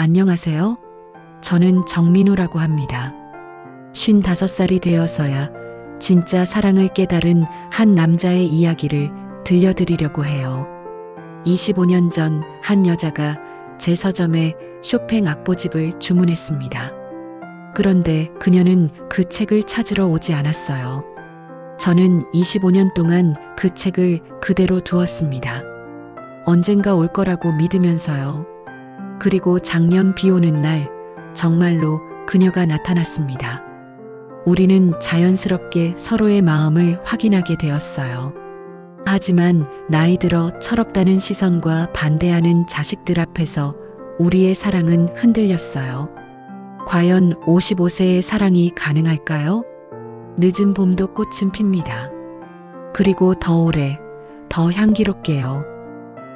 안녕하세요. 저는 정민호라고 합니다. 55살이 되어서야 진짜 사랑을 깨달은 한 남자의 이야기를 들려드리려고 해요. 25년 전 한 여자가 제 서점에 쇼팽 악보집을 주문했습니다. 그런데 그녀는 그 책을 찾으러 오지 않았어요. 저는 25년 동안 그 책을 그대로 두었습니다. 언젠가 올 거라고 믿으면서요. 그리고 작년 비 오는 날 정말로 그녀가 나타났습니다. 우리는 자연스럽게 서로의 마음을 확인하게 되었어요. 하지만 나이 들어 철없다는 시선과 반대하는 자식들 앞에서 우리의 사랑은 흔들렸어요. 과연 55세의 사랑이 가능할까요? 늦은 봄도 꽃은 핍니다. 그리고 더 오래, 더 향기롭게요.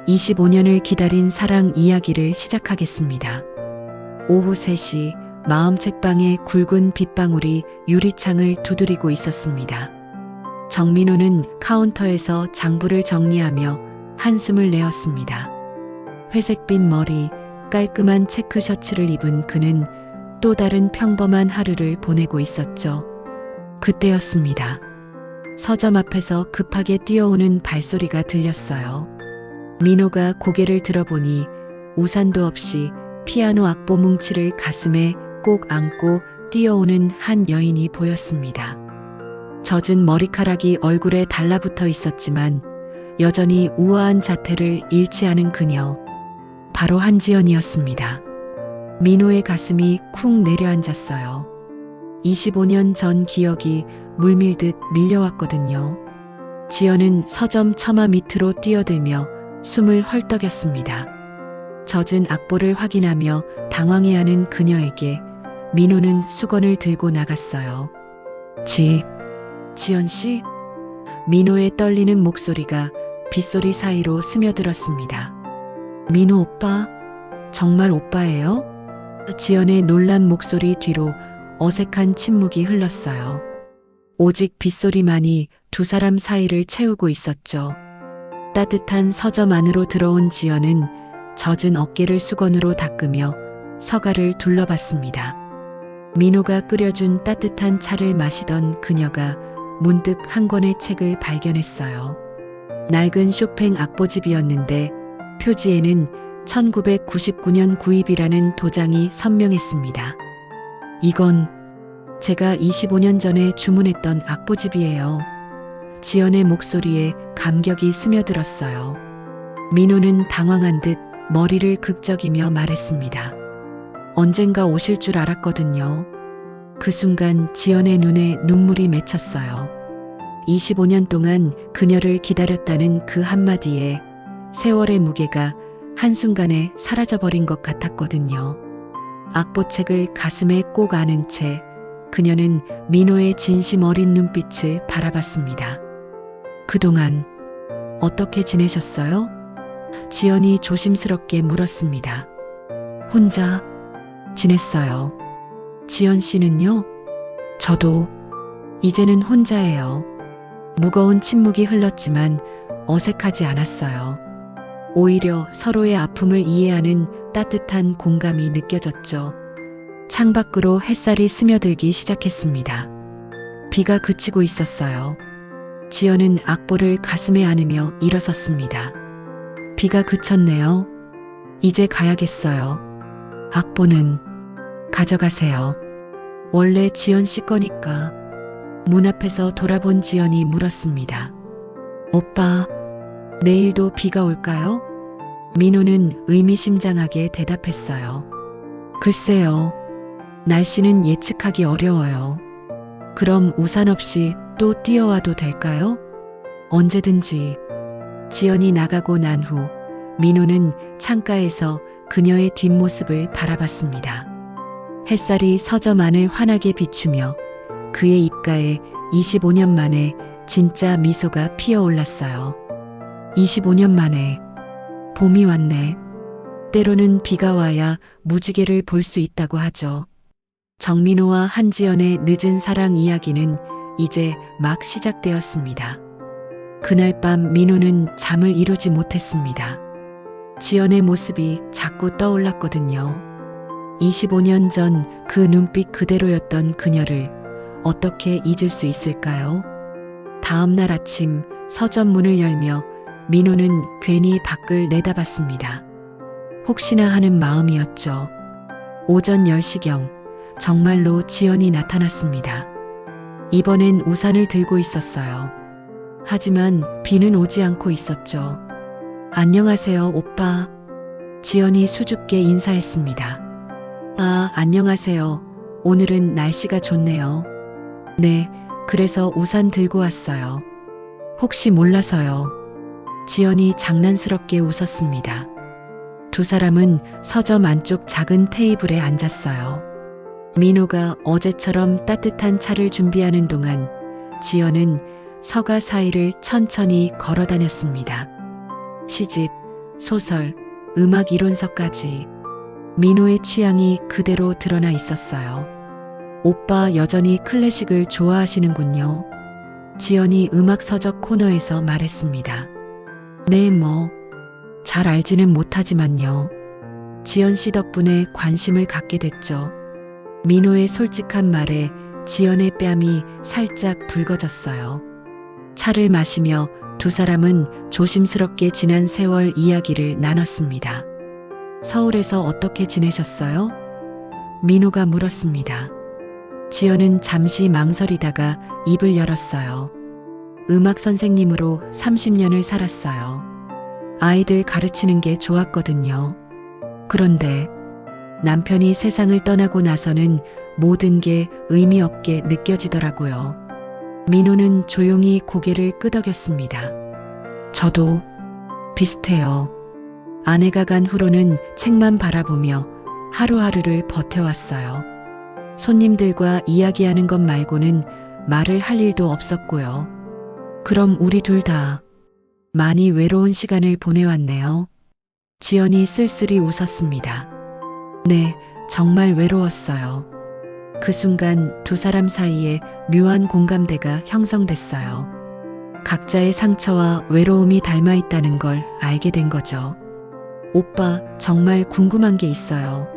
25년을 기다린 사랑 이야기를 시작하겠습니다. 오후 3시 마음 책방에 굵은 빗방울이 유리창을 두드리고 있었습니다. 정민호는 카운터에서 장부를 정리하며 한숨을 내었습니다. 회색빛 머리, 깔끔한 체크 셔츠를 입은 그는 또 다른 평범한 하루를 보내고 있었죠. 그때였습니다. 서점 앞에서 급하게 뛰어오는 발소리가 들렸어요. 민호가 고개를 들어보니 우산도 없이 피아노 악보 뭉치를 가슴에 꼭 안고 뛰어오는 한 여인이 보였습니다. 젖은 머리카락이 얼굴에 달라붙어 있었지만 여전히 우아한 자태를 잃지 않은 그녀, 바로 한지연이었습니다. 민호의 가슴이 쿵 내려앉았어요. 25년 전 기억이 물밀듯 밀려왔거든요. 지연은 서점 처마 밑으로 뛰어들며 숨을 헐떡였습니다. 젖은 악보를 확인하며 당황해하는 그녀에게 민호는 수건을 들고 나갔어요. 지연 씨? 민호의 떨리는 목소리가 빗소리 사이로 스며들었습니다. 민호 오빠? 정말 오빠예요? 지연의 놀란 목소리 뒤로 어색한 침묵이 흘렀어요. 오직 빗소리만이 두 사람 사이를 채우고 있었죠. 따뜻한 서점 안으로 들어온 지연은 젖은 어깨를 수건으로 닦으며 서가를 둘러봤습니다. 민호가 끓여준 따뜻한 차를 마시던 그녀가 문득 한 권의 책을 발견했어요. 낡은 쇼팽 악보집이었는데 표지에는 1999년 구입이라는 도장이 선명했습니다. 이건 제가 25년 전에 주문했던 악보집이에요. 지연의 목소리에 감격이 스며들었어요. 민호는 당황한 듯 머리를 극적이며 말했습니다. 언젠가 오실 줄 알았거든요. 그 순간 지연의 눈에 눈물이 맺혔어요. 25년 동안 그녀를 기다렸다는 그 한마디에 세월의 무게가 한순간에 사라져버린 것 같았거든요. 악보책을 가슴에 꼭 안은 채 그녀는 민호의 진심 어린 눈빛을 바라봤습니다. 그동안 어떻게 지내셨어요? 지연이 조심스럽게 물었습니다. 혼자 지냈어요. 지연 씨는요? 저도 이제는 혼자예요. 무거운 침묵이 흘렀지만 어색하지 않았어요. 오히려 서로의 아픔을 이해하는 따뜻한 공감이 느껴졌죠. 창밖으로 햇살이 스며들기 시작했습니다. 비가 그치고 있었어요. 지연은 악보를 가슴에 안으며 일어섰습니다. 비가 그쳤네요. 이제 가야겠어요. 악보는 가져가세요. 원래 지연 씨 거니까. 문 앞에서 돌아본 지연이 물었습니다. 오빠, 내일도 비가 올까요? 민호는 의미심장하게 대답했어요. 글쎄요. 날씨는 예측하기 어려워요. 그럼 우산 없이 또 뛰어와도 될까요? 언제든지. 지연이 나가고 난 후 민호는 창가에서 그녀의 뒷모습을 바라봤습니다. 햇살이 서점 안을 환하게 비추며 그의 입가에 25년 만에 진짜 미소가 피어올랐어요. 25년 만에 봄이 왔네. 때로는 비가 와야 무지개를 볼 수 있다고 하죠. 정민호와 한지연의 늦은 사랑 이야기는 이제 막 시작되었습니다. 그날 밤 민호는 잠을 이루지 못했습니다. 지연의 모습이 자꾸 떠올랐거든요. 25년 전 그 눈빛 그대로였던 그녀를 어떻게 잊을 수 있을까요? 다음 날 아침 서점 문을 열며 민호는 괜히 밖을 내다봤습니다. 혹시나 하는 마음이었죠. 오전 10시경 정말로 지연이 나타났습니다. 이번엔 우산을 들고 있었어요. 하지만 비는 오지 않고 있었죠. 안녕하세요, 오빠. 지연이 수줍게 인사했습니다. 아, 안녕하세요. 오늘은 날씨가 좋네요. 네, 그래서 우산 들고 왔어요. 혹시 몰라서요. 지연이 장난스럽게 웃었습니다. 두 사람은 서점 안쪽 작은 테이블에 앉았어요. 민호가 어제처럼 따뜻한 차를 준비하는 동안 지연은 서가 사이를 천천히 걸어 다녔습니다. 시집, 소설, 음악 이론서까지 민호의 취향이 그대로 드러나 있었어요. 오빠 여전히 클래식을 좋아하시는군요. 지연이 음악 서적 코너에서 말했습니다. 네, 잘 알지는 못하지만요. 지연 씨 덕분에 관심을 갖게 됐죠. 민호의 솔직한 말에 지연의 뺨이 살짝 붉어졌어요. 차를 마시며 두 사람은 조심스럽게 지난 세월 이야기를 나눴습니다. 서울에서 어떻게 지내셨어요? 민호가 물었습니다. 지연은 잠시 망설이다가 입을 열었어요. 음악 선생님으로 30년을 살았어요. 아이들 가르치는 게 좋았거든요. 그런데 남편이 세상을 떠나고 나서는 모든 게 의미 없게 느껴지더라고요. 민호는 조용히 고개를 끄덕였습니다. 저도 비슷해요. 아내가 간 후로는 책만 바라보며 하루하루를 버텨왔어요. 손님들과 이야기하는 것 말고는 말을 할 일도 없었고요. 그럼 우리 둘 다 많이 외로운 시간을 보내왔네요. 지연이 쓸쓸히 웃었습니다. 네, 정말 외로웠어요. 그 순간 두 사람 사이에 묘한 공감대가 형성됐어요. 각자의 상처와 외로움이 닮아 있다는 걸 알게 된 거죠. 오빠, 정말 궁금한 게 있어요.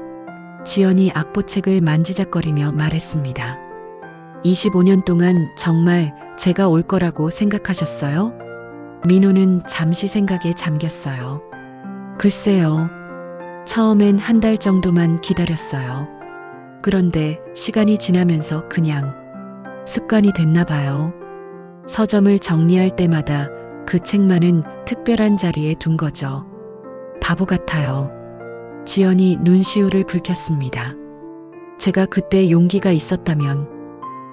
지연이 악보책을 만지작거리며 말했습니다. 25년 동안 정말 제가 올 거라고 생각하셨어요? 민호는 잠시 생각에 잠겼어요. 글쎄요. 처음엔 한 달 정도만 기다렸어요. 그런데 시간이 지나면서 그냥 습관이 됐나 봐요. 서점을 정리할 때마다 그 책만은 특별한 자리에 둔 거죠. 바보 같아요. 지연이 눈시울을 붉혔습니다. 제가 그때 용기가 있었다면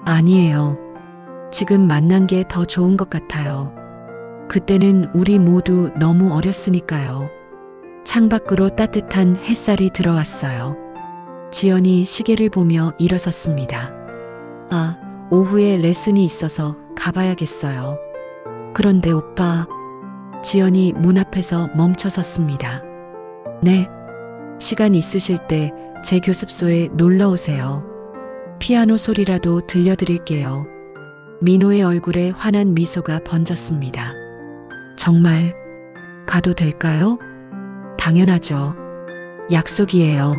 아니에요. 지금 만난 게 더 좋은 것 같아요. 그때는 우리 모두 너무 어렸으니까요. 창밖으로 따뜻한 햇살이 들어왔어요. 지연이 시계를 보며 일어섰습니다. 아, 오후에 레슨이 있어서 가봐야겠어요. 그런데 오빠, 지연이 문 앞에서 멈춰 섰습니다. 네, 시간 있으실 때 제 교습소에 놀러 오세요. 피아노 소리라도 들려드릴게요. 민호의 얼굴에 환한 미소가 번졌습니다. 정말 가도 될까요? 당연하죠. 약속이에요.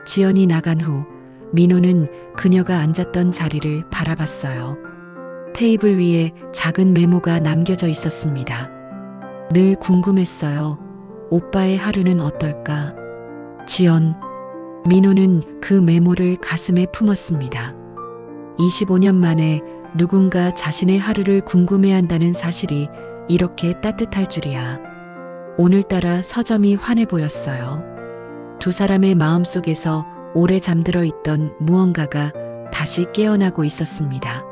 지연이 나간 후 민호는 그녀가 앉았던 자리를 바라봤어요. 테이블 위에 작은 메모가 남겨져 있었습니다. 늘 궁금했어요. 오빠의 하루는 어떨까? 지연. 민호는 그 메모를 가슴에 품었습니다. 25년 만에 누군가 자신의 하루를 궁금해한다는 사실이 이렇게 따뜻할 줄이야. 오늘따라 서점이 환해 보였어요. 두 사람의 마음속에서 오래 잠들어 있던 무언가가 다시 깨어나고 있었습니다.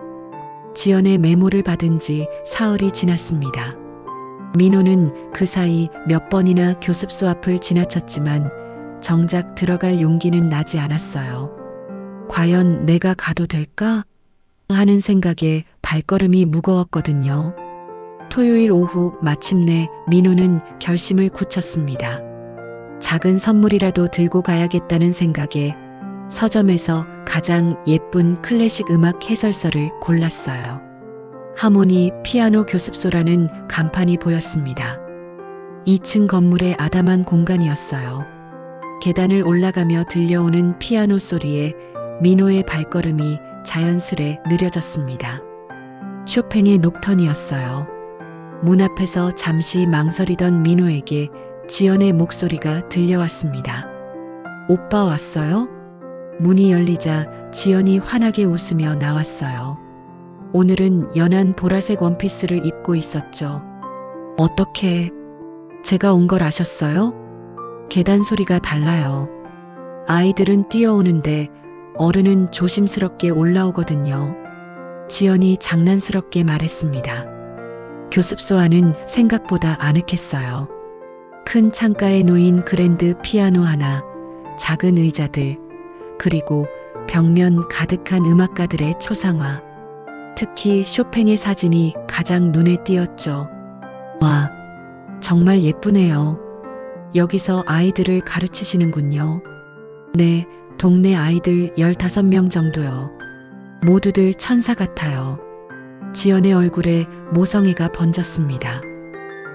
지연의 메모를 받은 지 사흘이 지났습니다. 민호는 그 사이 몇 번이나 교습소 앞을 지나쳤지만 정작 들어갈 용기는 나지 않았어요. 과연 내가 가도 될까? 하는 생각에 발걸음이 무거웠거든요. 토요일 오후 마침내 민호는 결심을 굳혔습니다. 작은 선물이라도 들고 가야겠다는 생각에 서점에서 가장 예쁜 클래식 음악 해설서를 골랐어요. 하모니 피아노 교습소라는 간판이 보였습니다. 2층 건물의 아담한 공간이었어요. 계단을 올라가며 들려오는 피아노 소리에 민호의 발걸음이 자연스레 느려졌습니다. 쇼팽의 녹턴이었어요. 문 앞에서 잠시 망설이던 민호에게 지연의 목소리가 들려왔습니다. 오빠 왔어요? 문이 열리자 지연이 환하게 웃으며 나왔어요. 오늘은 연한 보라색 원피스를 입고 있었죠. 어떻게 제가 온 걸 아셨어요? 계단 소리가 달라요. 아이들은 뛰어오는데 어른은 조심스럽게 올라오거든요. 지연이 장난스럽게 말했습니다. 교습소 안은 생각보다 아늑했어요. 큰 창가에 놓인 그랜드 피아노 하나, 작은 의자들, 그리고 벽면 가득한 음악가들의 초상화. 특히 쇼팽의 사진이 가장 눈에 띄었죠. 와, 정말 예쁘네요. 여기서 아이들을 가르치시는군요. 네, 동네 아이들 15명 정도요. 모두들 천사 같아요. 지연의 얼굴에 모성애가 번졌습니다.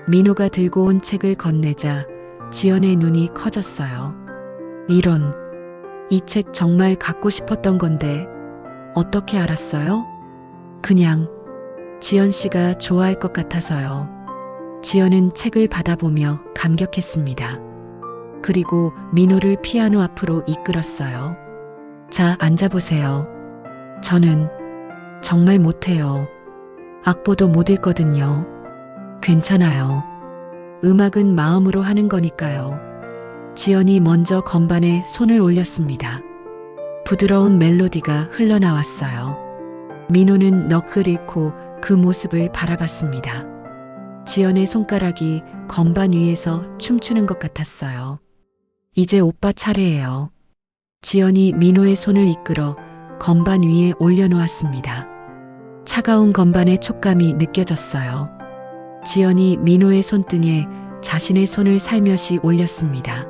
민호가 들고 온 책을 건네자 지연의 눈이 커졌어요. 이런, 이 책 정말 갖고 싶었던 건데 어떻게 알았어요? 그냥 지연 씨가 좋아할 것 같아서요. 지연은 책을 받아보며 감격했습니다. 그리고 민호를 피아노 앞으로 이끌었어요. 자, 앉아보세요. 저는 정말 못해요. 악보도 못 읽거든요. 괜찮아요. 음악은 마음으로 하는 거니까요. 지연이 먼저 건반에 손을 올렸습니다. 부드러운 멜로디가 흘러나왔어요. 민호는 넋을 잃고 그 모습을 바라봤습니다. 지연의 손가락이 건반 위에서 춤추는 것 같았어요. 이제 오빠 차례예요. 지연이 민호의 손을 이끌어 건반 위에 올려놓았습니다. 차가운 건반의 촉감이 느껴졌어요. 지연이 민호의 손등에 자신의 손을 살며시 올렸습니다.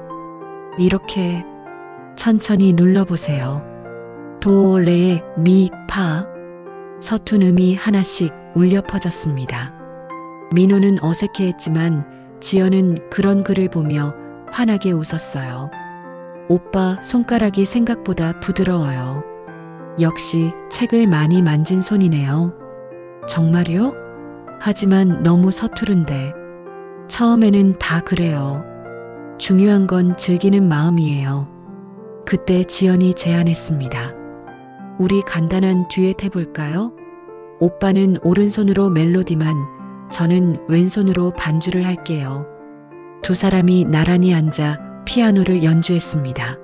이렇게 천천히 눌러보세요. 도, 레, 미, 파. 서툰 음이 하나씩 울려 퍼졌습니다. 민호는 어색해했지만 지연은 그런 글을 보며 환하게 웃었어요. 오빠 손가락이 생각보다 부드러워요. 역시 책을 많이 만진 손이네요. 정말요? 하지만 너무 서투른데. 처음에는 다 그래요. 중요한 건 즐기는 마음이에요. 그때 지연이 제안했습니다. 우리 간단한 듀엣 해볼까요? 오빠는 오른손으로 멜로디만, 저는 왼손으로 반주를 할게요. 두 사람이 나란히 앉아 피아노를 연주했습니다.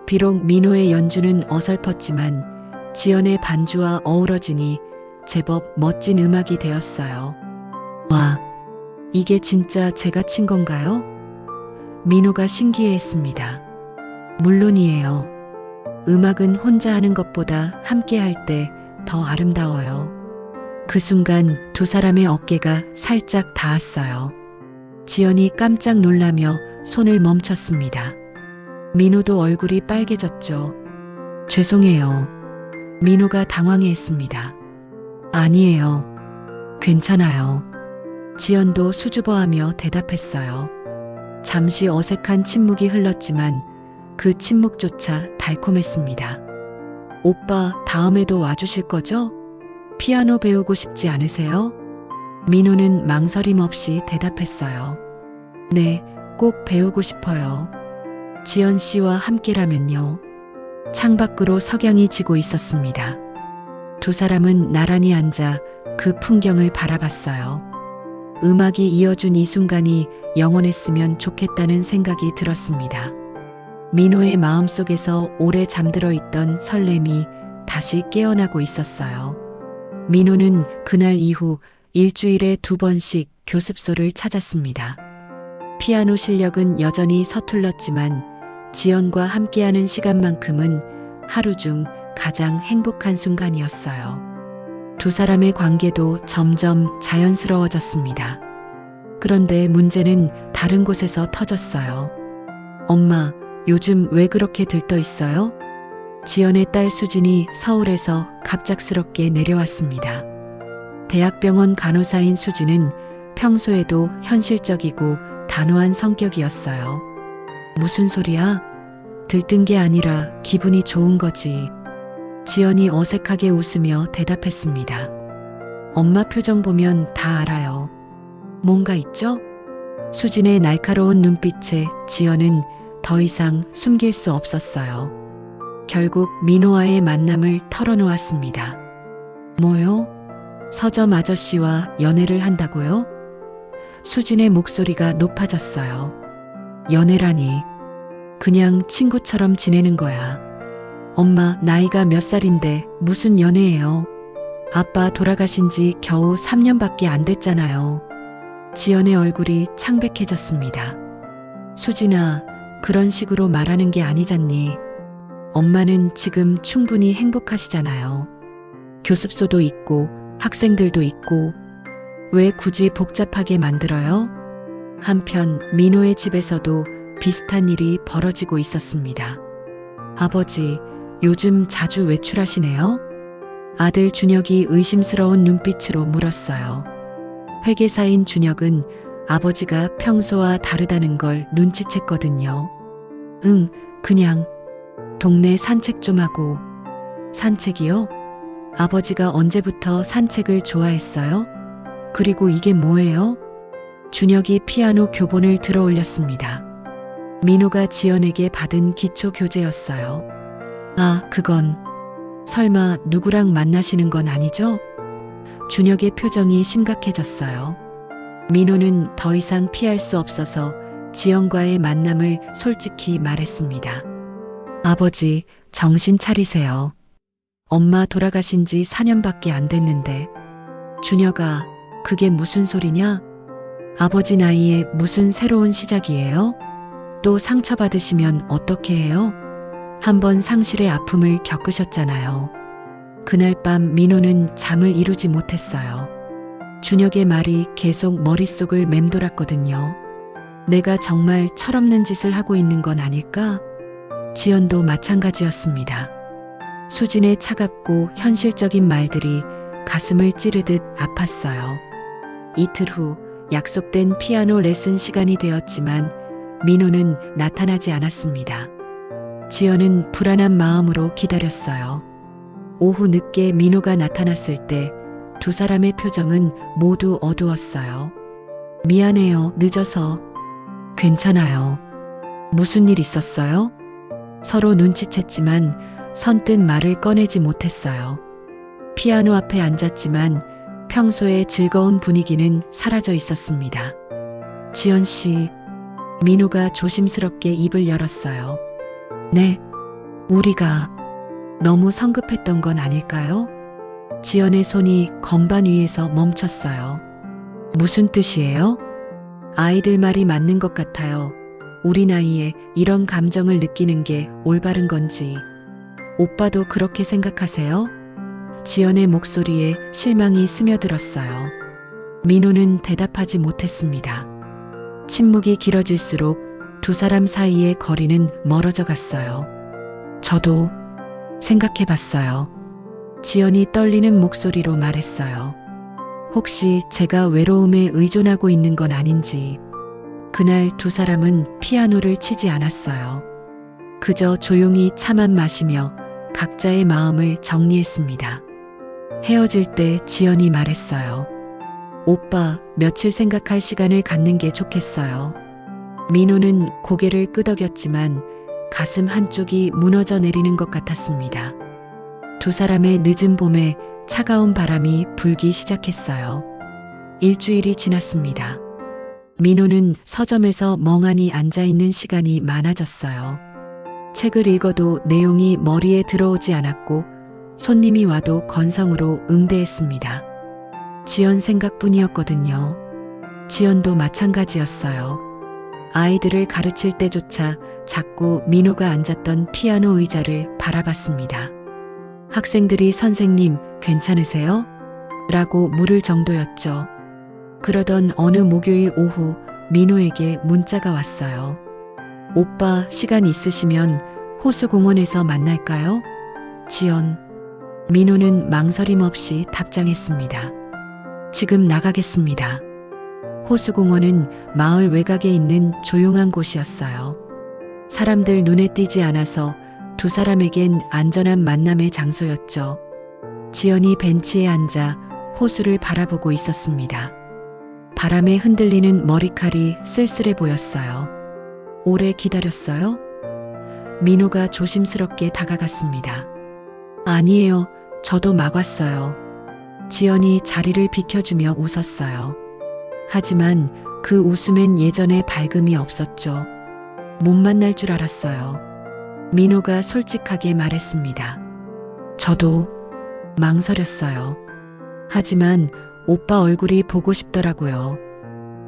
비록 민호의 연주는 어설펐지만 지연의 반주와 어우러지니 제법 멋진 음악이 되었어요. 와, 이게 진짜 제가 친 건가요? 민호가 신기해했습니다. 물론이에요. 음악은 혼자 하는 것보다 함께 할 때 더 아름다워요. 그 순간 두 사람의 어깨가 살짝 닿았어요. 지연이 깜짝 놀라며 손을 멈췄습니다. 민호도 얼굴이 빨개졌죠. 죄송해요. 민호가 당황해했습니다. 아니에요. 괜찮아요. 지연도 수줍어하며 대답했어요. 잠시 어색한 침묵이 흘렀지만 그 침묵조차 달콤했습니다. 오빠, 다음에도 와주실 거죠? 피아노 배우고 싶지 않으세요? 민호는 망설임 없이 대답했어요. 네, 꼭 배우고 싶어요. 지연 씨와 함께라면요. 창밖으로 석양이 지고 있었습니다. 두 사람은 나란히 앉아 그 풍경을 바라봤어요. 음악이 이어준 이 순간이 영원했으면 좋겠다는 생각이 들었습니다. 민호의 마음속에서 오래 잠들어 있던 설렘이 다시 깨어나고 있었어요. 민호는 그날 이후 일주일에 2번씩 교습소를 찾았습니다. 피아노 실력은 여전히 서툴렀지만 지연과 함께하는 시간만큼은 하루 중 가장 행복한 순간이었어요. 두 사람의 관계도 점점 자연스러워졌습니다. 그런데 문제는 다른 곳에서 터졌어요. 엄마, 요즘 왜 그렇게 들떠 있어요? 지연의 딸 수진이 서울에서 갑작스럽게 내려왔습니다. 대학병원 간호사인 수진은 평소에도 현실적이고 단호한 성격이었어요. 무슨 소리야? 들뜬 게 아니라 기분이 좋은 거지. 지연이 어색하게 웃으며 대답했습니다. 엄마 표정 보면 다 알아요. 뭔가 있죠? 수진의 날카로운 눈빛에 지연은 더 이상 숨길 수 없었어요. 결국 민호와의 만남을 털어놓았습니다. 뭐요? 서점 아저씨와 연애를 한다고요? 수진의 목소리가 높아졌어요. 연애라니. 그냥 친구처럼 지내는 거야. 엄마, 나이가 몇 살인데 무슨 연애예요? 아빠 돌아가신 지 겨우 3년밖에 안 됐잖아요. 지연의 얼굴이 창백해졌습니다. 수진아, 그런 식으로 말하는 게 아니잖니. 엄마는 지금 충분히 행복하시잖아요. 교습소도 있고 학생들도 있고 왜 굳이 복잡하게 만들어요? 한편 민호의 집에서도 비슷한 일이 벌어지고 있었습니다. 아버지, 요즘 자주 외출하시네요? 아들 준혁이 의심스러운 눈빛으로 물었어요. 회계사인 준혁은 아버지가 평소와 다르다는 걸 눈치챘거든요. 그냥 동네 산책 좀 하고. 산책이요? 아버지가 언제부터 산책을 좋아했어요? 그리고 이게 뭐예요? 준혁이 피아노 교본을 들어 올렸습니다. 민호가 지연에게 받은 기초 교재였어요. 아, 그건 설마 누구랑 만나시는 건 아니죠? 준혁의 표정이 심각해졌어요. 민호는 더 이상 피할 수 없어서 지연과의 만남을 솔직히 말했습니다. 아버지, 정신 차리세요. 엄마 돌아가신 지 4년밖에 안 됐는데. 준혁아, 그게 무슨 소리냐? 아버지 나이에 무슨 새로운 시작이에요? 또 상처받으시면 어떻게 해요? 한번 상실의 아픔을 겪으셨잖아요. 그날 밤 민호는 잠을 이루지 못했어요. 준혁의 말이 계속 머릿속을 맴돌았거든요. 내가 정말 철없는 짓을 하고 있는 건 아닐까? 지연도 마찬가지였습니다. 수진의 차갑고 현실적인 말들이 가슴을 찌르듯 아팠어요. 이틀 후 약속된 피아노 레슨 시간이 되었지만 민호는 나타나지 않았습니다. 지연은 불안한 마음으로 기다렸어요. 오후 늦게 민호가 나타났을 때 두 사람의 표정은 모두 어두웠어요. 미안해요, 늦어서. 괜찮아요. 무슨 일 있었어요? 서로 눈치챘지만 선뜻 말을 꺼내지 못했어요. 피아노 앞에 앉았지만 평소의 즐거운 분위기는 사라져 있었습니다. 지연 씨, 민호가 조심스럽게 입을 열었어요. 네, 우리가 너무 성급했던 건 아닐까요? 지연의 손이 건반 위에서 멈췄어요. 무슨 뜻이에요? 아이들 말이 맞는 것 같아요. 우리 나이에 이런 감정을 느끼는 게 올바른 건지. 오빠도 그렇게 생각하세요? 지연의 목소리에 실망이 스며들었어요. 민호는 대답하지 못했습니다. 침묵이 길어질수록 두 사람 사이의 거리는 멀어져 갔어요. 저도 생각해 봤어요. 지연이 떨리는 목소리로 말했어요. 혹시 제가 외로움에 의존하고 있는 건 아닌지. 그날 두 사람은 피아노를 치지 않았어요. 그저 조용히 차만 마시며 각자의 마음을 정리했습니다. 헤어질 때 지연이 말했어요. 오빠, 며칠 생각할 시간을 갖는 게 좋겠어요. 민호는 고개를 끄덕였지만 가슴 한쪽이 무너져 내리는 것 같았습니다. 두 사람의 늦은 봄에 차가운 바람이 불기 시작했어요. 일주일이 지났습니다. 민호는 서점에서 멍하니 앉아있는 시간이 많아졌어요. 책을 읽어도 내용이 머리에 들어오지 않았고 손님이 와도 건성으로 응대했습니다. 지연 생각뿐이었거든요. 지연도 마찬가지였어요. 아이들을 가르칠 때조차 자꾸 민호가 앉았던 피아노 의자를 바라봤습니다. 학생들이 선생님, 괜찮으세요? 라고 물을 정도였죠. 그러던 어느 목요일 오후 민호에게 문자가 왔어요. 오빠, 시간 있으시면 호수공원에서 만날까요? 지연. 민호는 망설임 없이 답장했습니다. 지금 나가겠습니다. 호수공원은 마을 외곽에 있는 조용한 곳이었어요. 사람들 눈에 띄지 않아서 두 사람에겐 안전한 만남의 장소였죠. 지연이 벤치에 앉아 호수를 바라보고 있었습니다. 바람에 흔들리는 머리칼이 쓸쓸해 보였어요. 오래 기다렸어요? 민호가 조심스럽게 다가갔습니다. 아니에요. 저도 막 왔어요. 지연이 자리를 비켜주며 웃었어요. 하지만 그 웃음엔 예전의 밝음이 없었죠. 못 만날 줄 알았어요. 민호가 솔직하게 말했습니다. 저도 망설였어요. 하지만 오빠 얼굴이 보고 싶더라고요.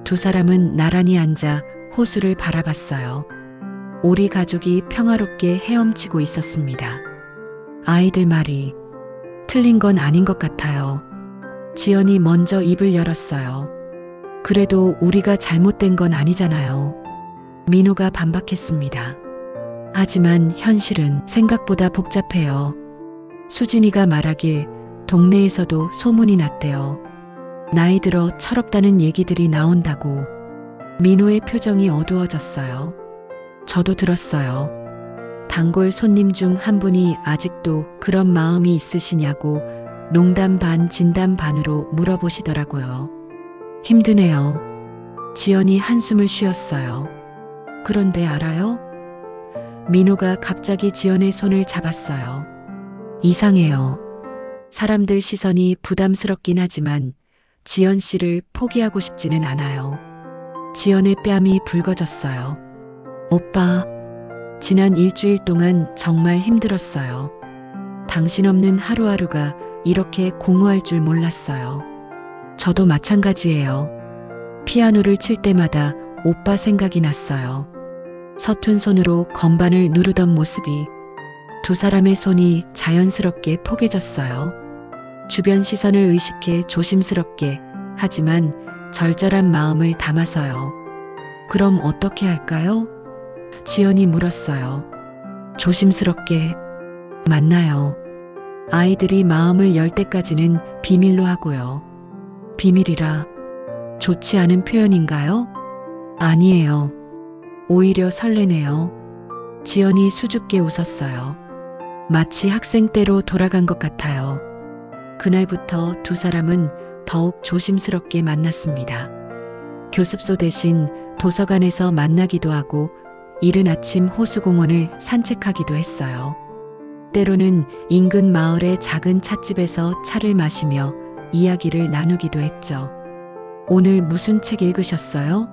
두 사람은 나란히 앉아 호수를 바라봤어요. 우리 가족이 평화롭게 헤엄치고 있었습니다. 아이들 말이 틀린 건 아닌 것 같아요. 지연이 먼저 입을 열었어요. 그래도 우리가 잘못된 건 아니잖아요. 민호가 반박했습니다. 하지만 현실은 생각보다 복잡해요. 수진이가 말하길 동네에서도 소문이 났대요. 나이 들어 철없다는 얘기들이 나온다고. 민호의 표정이 어두워졌어요. 저도 들었어요. 단골 손님 중 한 분이 아직도 그런 마음이 있으시냐고 농담 반 진담 반으로 물어보시더라고요. 힘드네요. 지연이 한숨을 쉬었어요. 그런데 알아요? 민호가 갑자기 지연의 손을 잡았어요. 이상해요. 사람들 시선이 부담스럽긴 하지만 지연 씨를 포기하고 싶지는 않아요. 지연의 뺨이 붉어졌어요. 오빠, 지난 일주일 동안 정말 힘들었어요. 당신 없는 하루하루가 이렇게 공허할 줄 몰랐어요. 저도 마찬가지예요. 피아노를 칠 때마다 오빠 생각이 났어요. 서툰 손으로 건반을 누르던 모습이. 두 사람의 손이 자연스럽게 포개졌어요. 주변 시선을 의식해 조심스럽게, 하지만 절절한 마음을 담아서요. 그럼 어떻게 할까요? 지연이 물었어요. 조심스럽게 만나요. 아이들이 마음을 열 때까지는 비밀로 하고요. 비밀이라 좋지 않은 표현인가요? 아니에요. 오히려 설레네요. 지연이 수줍게 웃었어요. 마치 학생 때로 돌아간 것 같아요. 그날부터 두 사람은 더욱 조심스럽게 만났습니다. 교습소 대신 도서관에서 만나기도 하고 이른 아침 호수공원을 산책하기도 했어요. 때로는 인근 마을의 작은 찻집에서 차를 마시며 이야기를 나누기도 했죠. 오늘 무슨 책 읽으셨어요?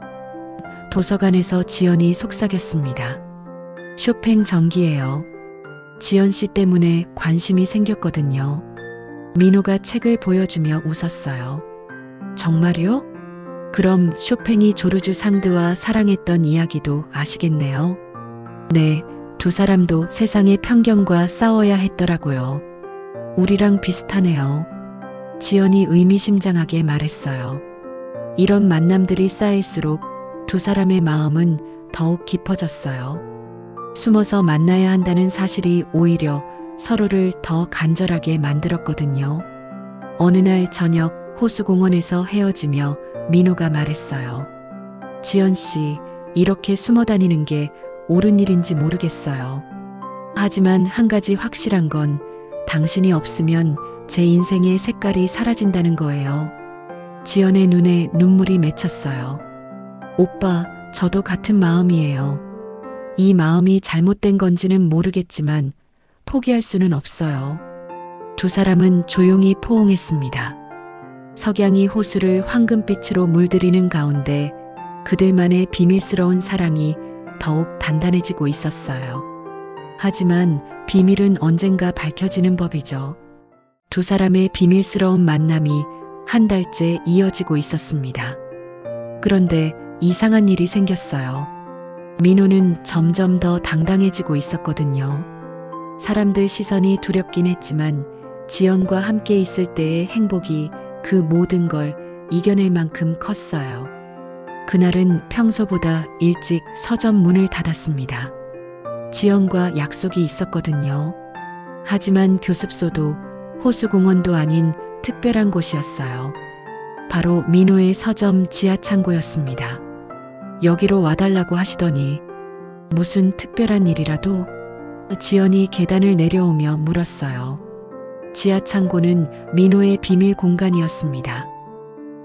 도서관에서 지연이 속삭였습니다. 쇼팽 전기예요. 지연 씨 때문에 관심이 생겼거든요. 민호가 책을 보여주며 웃었어요. 정말요? 그럼 쇼팽이 조르주 상드와 사랑했던 이야기도 아시겠네요. 네, 두 사람도 세상의 편견과 싸워야 했더라고요. 우리랑 비슷하네요. 지연이 의미심장하게 말했어요. 이런 만남들이 쌓일수록 두 사람의 마음은 더욱 깊어졌어요. 숨어서 만나야 한다는 사실이 오히려 서로를 더 간절하게 만들었거든요. 어느 날 저녁 호수공원에서 헤어지며 민호가 말했어요. 지연 씨, 이렇게 숨어 다니는 게 옳은 일인지 모르겠어요. 하지만 한 가지 확실한 건 당신이 없으면 제 인생의 색깔이 사라진다는 거예요. 지연의 눈에 눈물이 맺혔어요. 오빠, 저도 같은 마음이에요. 이 마음이 잘못된 건지는 모르겠지만 포기할 수는 없어요. 두 사람은 조용히 포옹했습니다. 석양이 호수를 황금빛으로 물들이는 가운데 그들만의 비밀스러운 사랑이 더욱 단단해지고 있었어요. 하지만 비밀은 언젠가 밝혀지는 법이죠. 두 사람의 비밀스러운 만남이 한 달째 이어지고 있었습니다. 그런데 이상한 일이 생겼어요. 민호는 점점 더 당당해지고 있었거든요. 사람들 시선이 두렵긴 했지만 지연과 함께 있을 때의 행복이 그 모든 걸 이겨낼 만큼 컸어요. 그날은 평소보다 일찍 서점 문을 닫았습니다. 지연과 약속이 있었거든요. 하지만 교습소도 호수공원도 아닌 특별한 곳이었어요. 바로 민호의 서점 지하 창고였습니다. 여기로 와달라고 하시더니 무슨 특별한 일이라도? 지연이 계단을 내려오며 물었어요. 지하 창고는 민호의 비밀 공간이었습니다.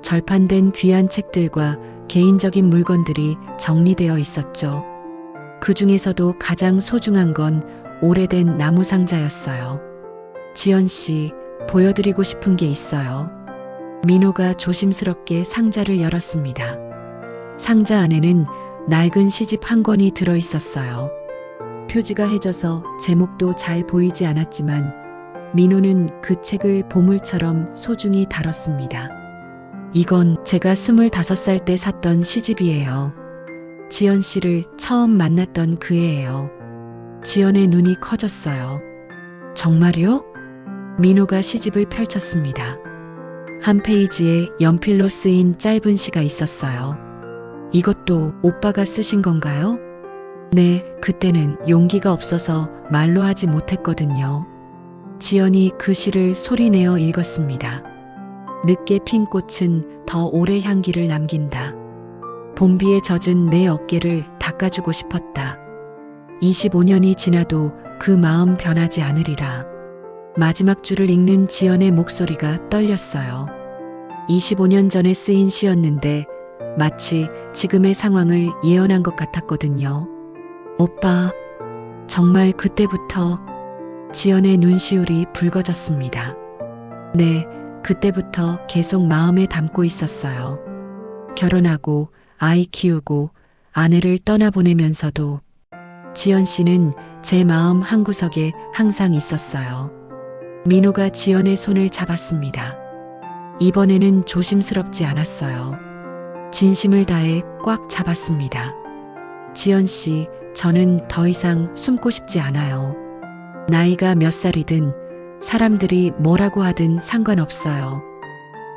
절판된 귀한 책들과 개인적인 물건들이 정리되어 있었죠. 그 중에서도 가장 소중한 건 오래된 나무 상자였어요. 지연 씨, 보여드리고 싶은 게 있어요. 민호가 조심스럽게 상자를 열었습니다. 상자 안에는 낡은 시집 한 권이 들어 있었어요. 표지가 해져서 제목도 잘 보이지 않았지만 민호는 그 책을 보물처럼 소중히 다뤘습니다. 이건 제가 25살 때 샀던 시집이에요. 지연 씨를 처음 만났던 그 해예요. 지연의 눈이 커졌어요. 정말요? 민호가 시집을 펼쳤습니다. 한 페이지에 연필로 쓰인 짧은 시가 있었어요. 이것도 오빠가 쓰신 건가요? 네, 그때는 용기가 없어서 말로 하지 못했거든요. 지연이 그 시를 소리내어 읽었습니다. 늦게 핀 꽃은 더 오래 향기를 남긴다. 봄비에 젖은 내 어깨를 닦아주고 싶었다. 25년이 지나도 그 마음 변하지 않으리라. 마지막 줄을 읽는 지연의 목소리가 떨렸어요. 25년 전에 쓰인 시였는데 마치 지금의 상황을 예언한 것 같았거든요. 오빠, 정말 그때부터 지연의 눈시울이 붉어졌습니다. 네, 그때부터 계속 마음에 담고 있었어요. 결혼하고 아이 키우고 아내를 떠나보내면서도 지연 씨는 제 마음 한구석에 항상 있었어요. 민호가 지연의 손을 잡았습니다. 이번에는 조심스럽지 않았어요. 진심을 다해 꽉 잡았습니다. 지연 씨, 저는 더 이상 숨고 싶지 않아요. 나이가 몇 살이든 사람들이 뭐라고 하든 상관없어요.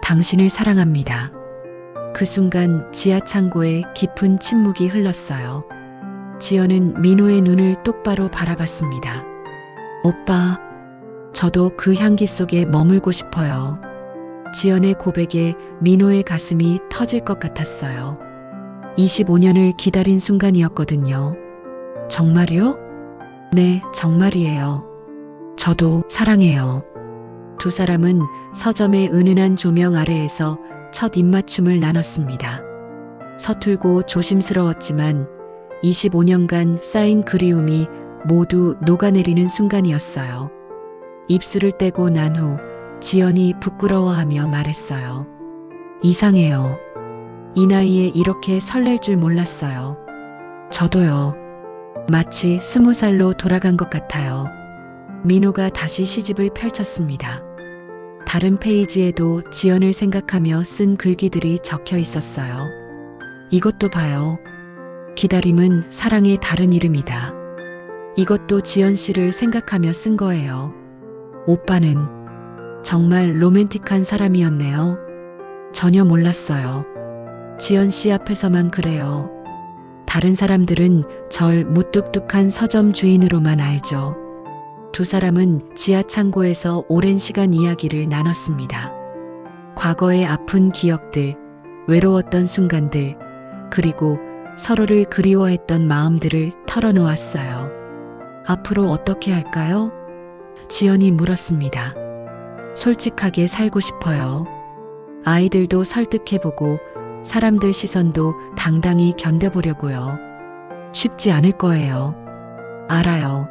당신을 사랑합니다. 그 순간 지하 창고에 깊은 침묵이 흘렀어요. 지연은 민호의 눈을 똑바로 바라봤습니다. 오빠, 저도 그 향기 속에 머물고 싶어요. 지연의 고백에 민호의 가슴이 터질 것 같았어요. 25년을 기다린 순간이었거든요. 정말요? 네, 정말이에요. 저도 사랑해요. 두 사람은 서점의 은은한 조명 아래에서 첫 입맞춤을 나눴습니다. 서툴고 조심스러웠지만 25년간 쌓인 그리움이 모두 녹아내리는 순간이었어요. 입술을 떼고 난 후 지연이 부끄러워하며 말했어요. 이상해요. 이 나이에 이렇게 설렐 줄 몰랐어요. 저도요. 마치 20살로 돌아간 것 같아요. 민호가 다시 시집을 펼쳤습니다. 다른 페이지에도 지연을 생각하며 쓴 글귀들이 적혀 있었어요. 이것도 봐요. 기다림은 사랑의 다른 이름이다. 이것도 지연 씨를 생각하며 쓴 거예요. 오빠는 정말 로맨틱한 사람이었네요. 전혀 몰랐어요. 지연 씨 앞에서만 그래요. 다른 사람들은 절 무뚝뚝한 서점 주인으로만 알죠. 두 사람은 지하 창고에서 오랜 시간 이야기를 나눴습니다. 과거의 아픈 기억들, 외로웠던 순간들, 그리고 서로를 그리워했던 마음들을 털어놓았어요. 앞으로 어떻게 할까요? 지연이 물었습니다. 솔직하게 살고 싶어요. 아이들도 설득해보고 사람들 시선도 당당히 견뎌보려고요. 쉽지 않을 거예요. 알아요.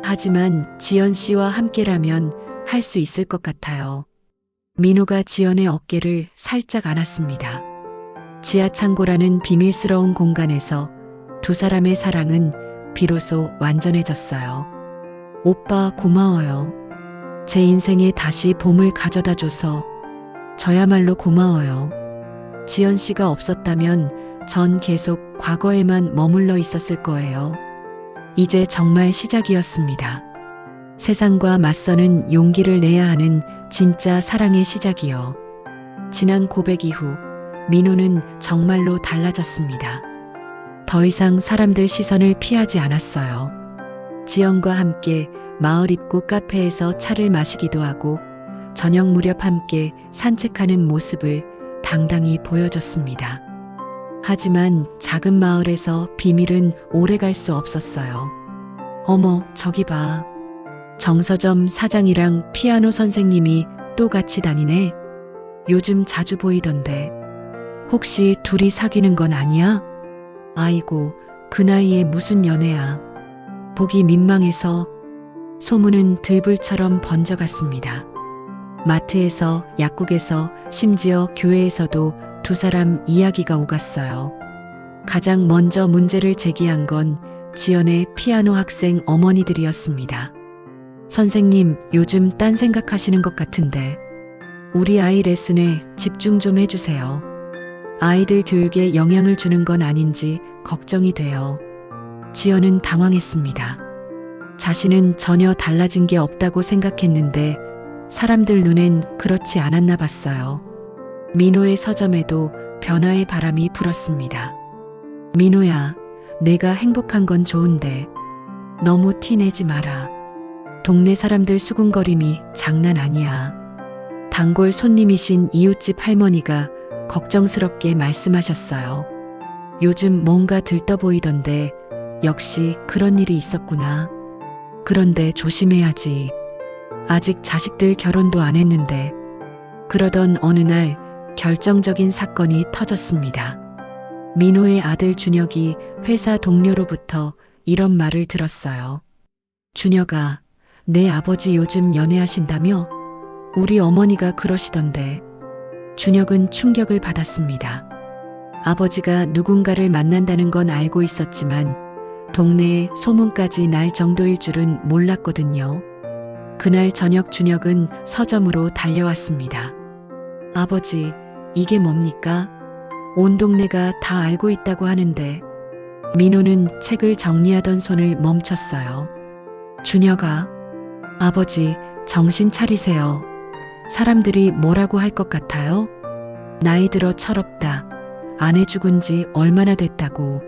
하지만 지연 씨와 함께라면 할 수 있을 것 같아요. 민호가 지연의 어깨를 살짝 안았습니다. 지하 창고라는 비밀스러운 공간에서 두 사람의 사랑은 비로소 완전해졌어요. 오빠 고마워요. 제 인생에 다시 봄을 가져다 줘서 저야말로 고마워요. 지연 씨가 없었다면 전 계속 과거에만 머물러 있었을 거예요. 이제 정말 시작이었습니다. 세상과 맞서는 용기를 내야 하는 진짜 사랑의 시작이요. 지난 고백 이후 민호는 정말로 달라졌습니다. 더 이상 사람들 시선을 피하지 않았어요. 지연과 함께 마을 입구 카페에서 차를 마시기도 하고 저녁 무렵 함께 산책하는 모습을 당당히 보여줬습니다. 하지만 작은 마을에서 비밀은 오래 갈 수 없었어요. 어머, 저기 봐. 정서점 사장이랑 피아노 선생님이 또 같이 다니네. 요즘 자주 보이던데. 혹시 둘이 사귀는 건 아니야? 아이고, 그 나이에 무슨 연애야. 보기 민망해서. 소문은 들불처럼 번져갔습니다. 마트에서, 약국에서, 심지어 교회에서도 두 사람 이야기가 오갔어요. 가장 먼저 문제를 제기한 건 지연의 피아노 학생 어머니들이었습니다. 선생님, 요즘 딴 생각하시는 것 같은데 우리 아이 레슨에 집중 좀 해주세요. 아이들 교육에 영향을 주는 건 아닌지 걱정이 돼요. 지연은 당황했습니다. 자신은 전혀 달라진 게 없다고 생각했는데 사람들 눈엔 그렇지 않았나 봤어요. 민호의 서점에도 변화의 바람이 불었습니다. 민호야, 내가 행복한 건 좋은데 너무 티내지 마라. 동네 사람들 수군거림이 장난 아니야. 단골 손님이신 이웃집 할머니가 걱정스럽게 말씀하셨어요. 요즘 뭔가 들떠 보이던데 역시 그런 일이 있었구나. 그런데 조심해야지. 아직 자식들 결혼도 안 했는데. 그러던 어느 날 결정적인 사건이 터졌습니다. 민호의 아들 준혁이 회사 동료로부터 이런 말을 들었어요. 준혁아, 내 아버지 요즘 연애하신다며? 우리 어머니가 그러시던데. 준혁은 충격을 받았습니다. 아버지가 누군가를 만난다는 건 알고 있었지만 동네에 소문까지 날 정도일 줄은 몰랐거든요. 그날 저녁 준혁은 서점으로 달려왔습니다. 아버지, 이게 뭡니까? 온 동네가 다 알고 있다고 하는데. 민호는 책을 정리하던 손을 멈췄어요. 준혁아, 아버지, 정신 차리세요. 사람들이 뭐라고 할 것 같아요? 나이 들어 철없다. 아내 죽은 지 얼마나 됐다고.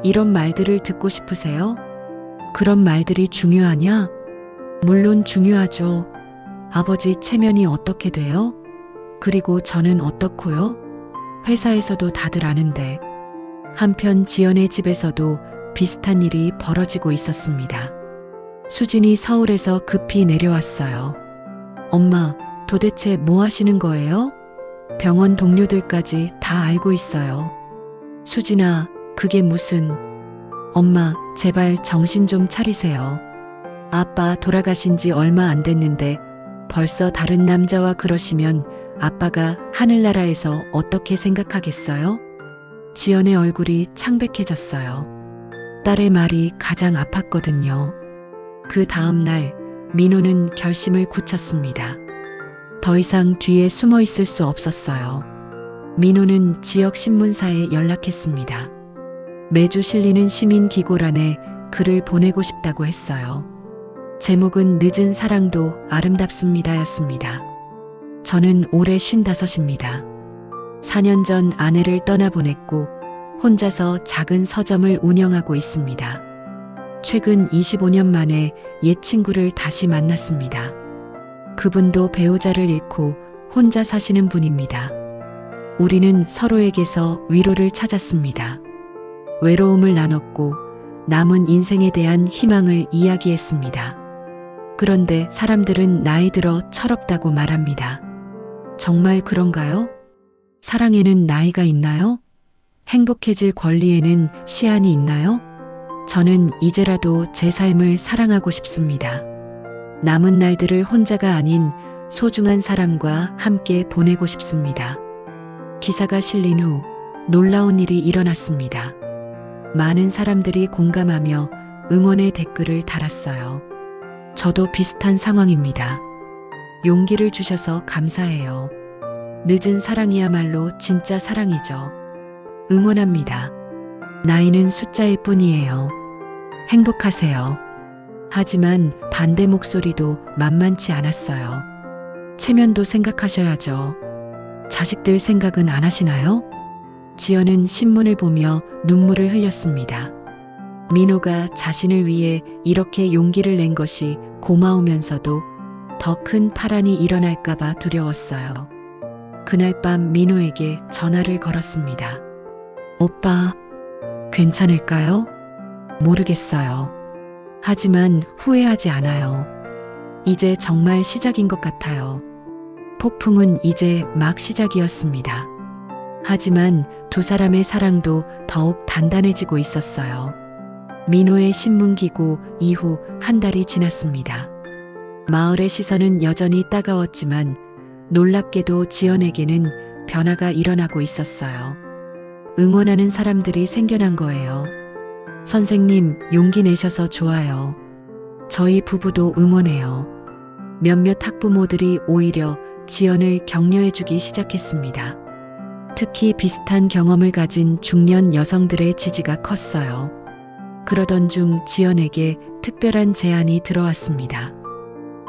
이런 말들을 듣고 싶으세요? 그런 말들이 중요하냐? 물론 중요하죠. 아버지 체면이 어떻게 돼요? 그리고 저는 어떻고요? 회사에서도 다들 아는데. 한편 지연의 집에서도 비슷한 일이 벌어지고 있었습니다. 수진이 서울에서 급히 내려왔어요. 엄마, 도대체 뭐 하시는 거예요? 병원 동료들까지 다 알고 있어요. 수진아, 그게 무슨... 엄마, 제발 정신 좀 차리세요. 아빠 돌아가신 지 얼마 안 됐는데 벌써 다른 남자와 그러시면 아빠가 하늘나라에서 어떻게 생각하겠어요? 지연의 얼굴이 창백해졌어요. 딸의 말이 가장 아팠거든요. 그 다음 날 민호는 결심을 굳혔습니다. 더 이상 뒤에 숨어 있을 수 없었어요. 민호는 지역 신문사에 연락했습니다. 매주 실리는 시민 기고란에 글을 보내고 싶다고 했어요. 제목은 늦은 사랑도 아름답습니다였습니다. 저는 올해 55입니다. 4년 전 아내를 떠나보냈고 혼자서 작은 서점을 운영하고 있습니다. 최근 25년 만에 옛 친구를 다시 만났습니다. 그분도 배우자를 잃고 혼자 사시는 분입니다. 우리는 서로에게서 위로를 찾았습니다. 외로움을 나눴고 남은 인생에 대한 희망을 이야기했습니다. 그런데 사람들은 나이 들어 철없다고 말합니다. 정말 그런가요? 사랑에는 나이가 있나요? 행복해질 권리에는 시한이 있나요? 저는 이제라도 제 삶을 사랑하고 싶습니다. 남은 날들을 혼자가 아닌 소중한 사람과 함께 보내고 싶습니다. 기사가 실린 후 놀라운 일이 일어났습니다. 많은 사람들이 공감하며 응원의 댓글을 달았어요. 저도 비슷한 상황입니다. 용기를 주셔서 감사해요. 늦은 사랑이야말로 진짜 사랑이죠. 응원합니다. 나이는 숫자일 뿐이에요. 행복하세요. 하지만 반대 목소리도 만만치 않았어요. 체면도 생각하셔야죠. 자식들 생각은 안 하시나요? 지연은 신문을 보며 눈물을 흘렸습니다. 민호가 자신을 위해 이렇게 용기를 낸 것이 고마우면서도 더 큰 파란이 일어날까봐 두려웠어요. 그날 밤 민호에게 전화를 걸었습니다. 오빠, 괜찮을까요? 모르겠어요. 하지만 후회하지 않아요. 이제 정말 시작인 것 같아요. 폭풍은 이제 막 시작이었습니다. 하지만 두 사람의 사랑도 더욱 단단해지고 있었어요. 민호의 신문기고 이후 한 달이 지났습니다. 마을의 시선은 여전히 따가웠지만 놀랍게도 지연에게는 변화가 일어나고 있었어요. 응원하는 사람들이 생겨난 거예요. 선생님, 용기 내셔서 좋아요. 저희 부부도 응원해요. 몇몇 학부모들이 오히려 지연을 격려해주기 시작했습니다. 특히 비슷한 경험을 가진 중년 여성들의 지지가 컸어요. 그러던 중 지연에게 특별한 제안이 들어왔습니다.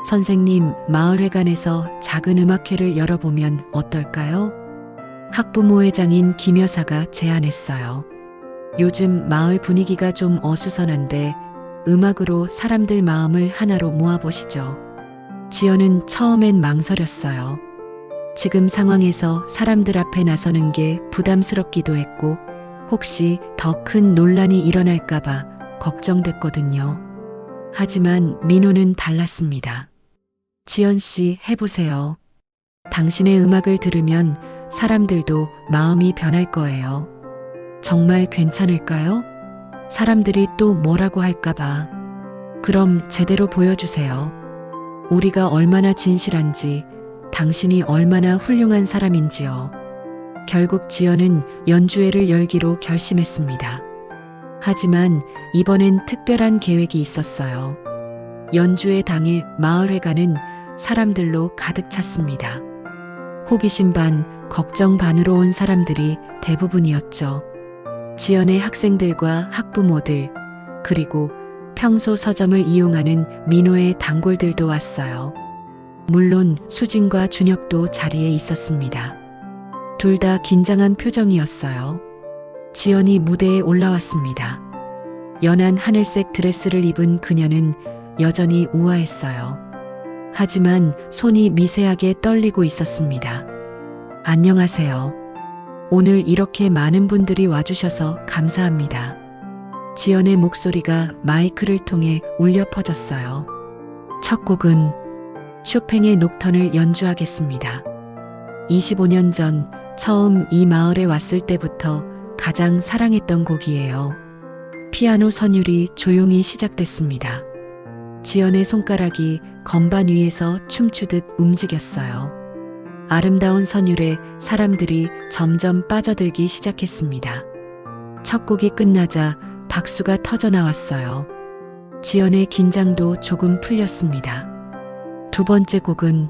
선생님, 마을회관에서 작은 음악회를 열어보면 어떨까요? 학부모회장인 김 여사가 제안했어요. 요즘 마을 분위기가 좀 어수선한데 음악으로 사람들 마음을 하나로 모아보시죠. 지연은 처음엔 망설였어요. 지금 상황에서 사람들 앞에 나서는 게 부담스럽기도 했고 혹시 더 큰 논란이 일어날까봐 걱정됐거든요. 하지만 민호는 달랐습니다. 지연 씨, 해보세요. 당신의 음악을 들으면 사람들도 마음이 변할 거예요. 정말 괜찮을까요? 사람들이 또 뭐라고 할까봐. 그럼 제대로 보여주세요. 우리가 얼마나 진실한지, 당신이 얼마나 훌륭한 사람인지요. 결국 지연은 연주회를 열기로 결심했습니다. 하지만 이번엔 특별한 계획이 있었어요. 연주회 당일 마을회관은 사람들로 가득 찼습니다. 호기심 반, 걱정 반으로 온 사람들이 대부분이었죠. 지연의 학생들과 학부모들, 그리고 평소 서점을 이용하는 민호의 단골들도 왔어요. 물론 수진과 준혁도 자리에 있었습니다. 둘 다 긴장한 표정이었어요. 지연이 무대에 올라왔습니다. 연한 하늘색 드레스를 입은 그녀는 여전히 우아했어요. 하지만 손이 미세하게 떨리고 있었습니다. 안녕하세요. 오늘 이렇게 많은 분들이 와주셔서 감사합니다. 지연의 목소리가 마이크를 통해 울려 퍼졌어요. 첫 곡은 쇼팽의 녹턴을 연주하겠습니다. 25년 전 처음 이 마을에 왔을 때부터 가장 사랑했던 곡이에요. 피아노 선율이 조용히 시작됐습니다. 지연의 손가락이 건반 위에서 춤추듯 움직였어요. 아름다운 선율에 사람들이 점점 빠져들기 시작했습니다. 첫 곡이 끝나자 박수가 터져 나왔어요. 지연의 긴장도 조금 풀렸습니다. 두 번째 곡은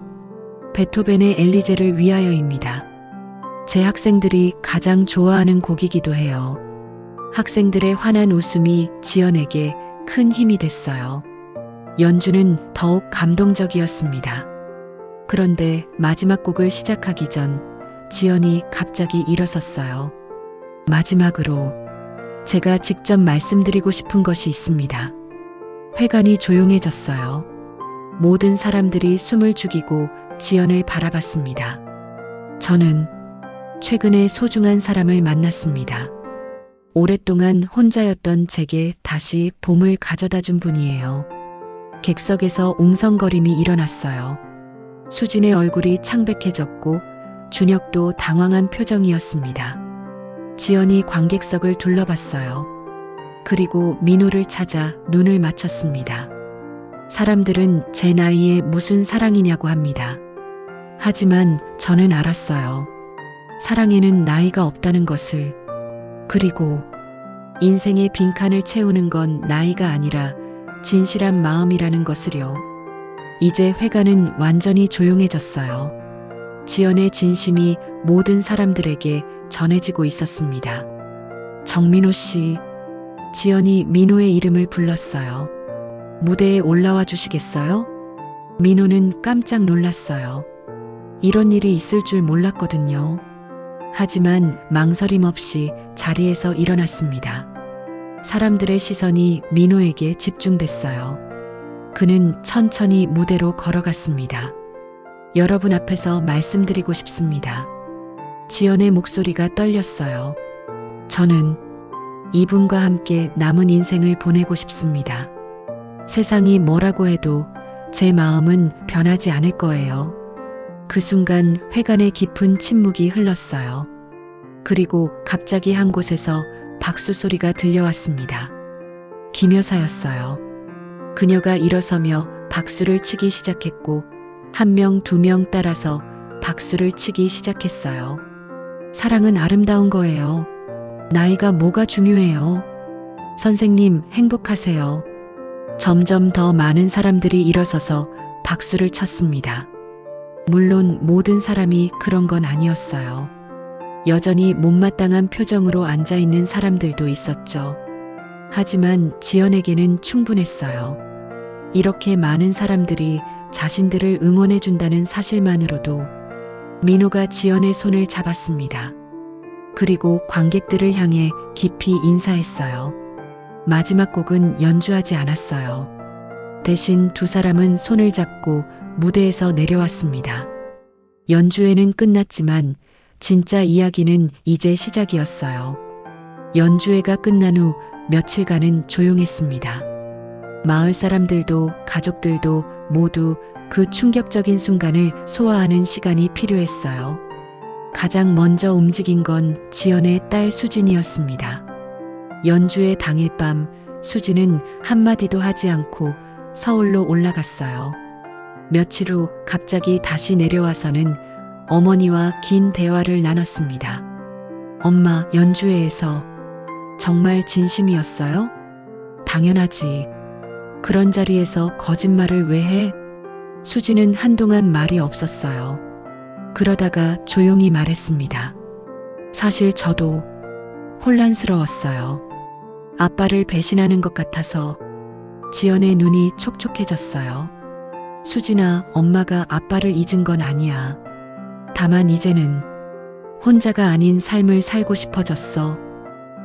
베토벤의 엘리제를 위하여입니다. 제 학생들이 가장 좋아하는 곡이기도 해요. 학생들의 환한 웃음이 지연에게 큰 힘이 됐어요. 연주는 더욱 감동적이었습니다. 그런데 마지막 곡을 시작하기 전 지연이 갑자기 일어섰어요. 마지막으로 제가 직접 말씀드리고 싶은 것이 있습니다. 회관이 조용해졌어요. 모든 사람들이 숨을 죽이고 지연을 바라봤습니다. 저는 최근에 소중한 사람을 만났습니다. 오랫동안 혼자였던 제게 다시 봄을 가져다 준 분이에요. 객석에서 웅성거림이 일어났어요. 수진의 얼굴이 창백해졌고 준혁도 당황한 표정이었습니다. 지연이 관객석을 둘러봤어요. 그리고 민호를 찾아 눈을 맞췄습니다. 사람들은 제 나이에 무슨 사랑이냐고 합니다. 하지만 저는 알았어요. 사랑에는 나이가 없다는 것을. 그리고 인생의 빈칸을 채우는 건 나이가 아니라 진실한 마음이라는 것을요. 이제 회관은 완전히 조용해졌어요. 지연의 진심이 모든 사람들에게 전해지고 있었습니다. 정민호 씨, 지연이 민호의 이름을 불렀어요. 무대에 올라와 주시겠어요? 민호는 깜짝 놀랐어요. 이런 일이 있을 줄 몰랐거든요. 하지만 망설임 없이 자리에서 일어났습니다. 사람들의 시선이 민호에게 집중됐어요. 그는 천천히 무대로 걸어갔습니다. 여러분 앞에서 말씀드리고 싶습니다. 지연의 목소리가 떨렸어요. 저는 이분과 함께 남은 인생을 보내고 싶습니다. 세상이 뭐라고 해도 제 마음은 변하지 않을 거예요. 그 순간 회관에 깊은 침묵이 흘렀어요. 그리고 갑자기 한 곳에서 박수 소리가 들려왔습니다. 김 여사였어요. 그녀가 일어서며 박수를 치기 시작했고, 한 명, 두 명 따라서 박수를 치기 시작했어요. 사랑은 아름다운 거예요. 나이가 뭐가 중요해요. 선생님, 행복하세요. 점점 더 많은 사람들이 일어서서 박수를 쳤습니다. 물론 모든 사람이 그런 건 아니었어요. 여전히 못마땅한 표정으로 앉아있는 사람들도 있었죠. 하지만 지연에게는 충분했어요. 이렇게 많은 사람들이 자신들을 응원해준다는 사실만으로도 민호가 지연의 손을 잡았습니다. 그리고 관객들을 향해 깊이 인사했어요. 마지막 곡은 연주하지 않았어요. 대신 두 사람은 손을 잡고 무대에서 내려왔습니다. 연주회는 끝났지만 진짜 이야기는 이제 시작이었어요. 연주회가 끝난 후 며칠간은 조용했습니다. 마을 사람들도 가족들도 모두 그 충격적인 순간을 소화하는 시간이 필요했어요. 가장 먼저 움직인 건 지연의 딸 수진이었습니다. 연주회 당일 밤 수진은 한마디도 하지 않고 서울로 올라갔어요. 며칠 후 갑자기 다시 내려와서는 어머니와 긴 대화를 나눴습니다. 엄마, 연주회에서 정말 진심이었어요? 당연하지. 그런 자리에서 거짓말을 왜 해? 수진은 한동안 말이 없었어요. 그러다가 조용히 말했습니다. 사실 저도 혼란스러웠어요. 아빠를 배신하는 것 같아서. 지연의 눈이 촉촉해졌어요. 수진아, 엄마가 아빠를 잊은 건 아니야. 다만 이제는 혼자가 아닌 삶을 살고 싶어졌어.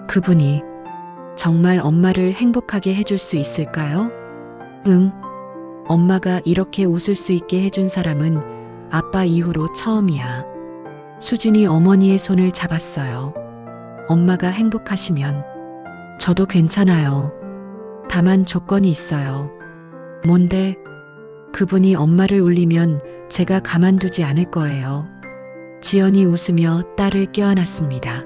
그분이 정말 엄마를 행복하게 해줄 수 있을까요? 응. 엄마가 이렇게 웃을 수 있게 해준 사람은 아빠 이후로 처음이야. 수진이 어머니의 손을 잡았어요. 엄마가 행복하시면 저도 괜찮아요. 다만 조건이 있어요. 뭔데? 그분이 엄마를 울리면 제가 가만두지 않을 거예요. 지연이 웃으며 딸을 껴안았습니다.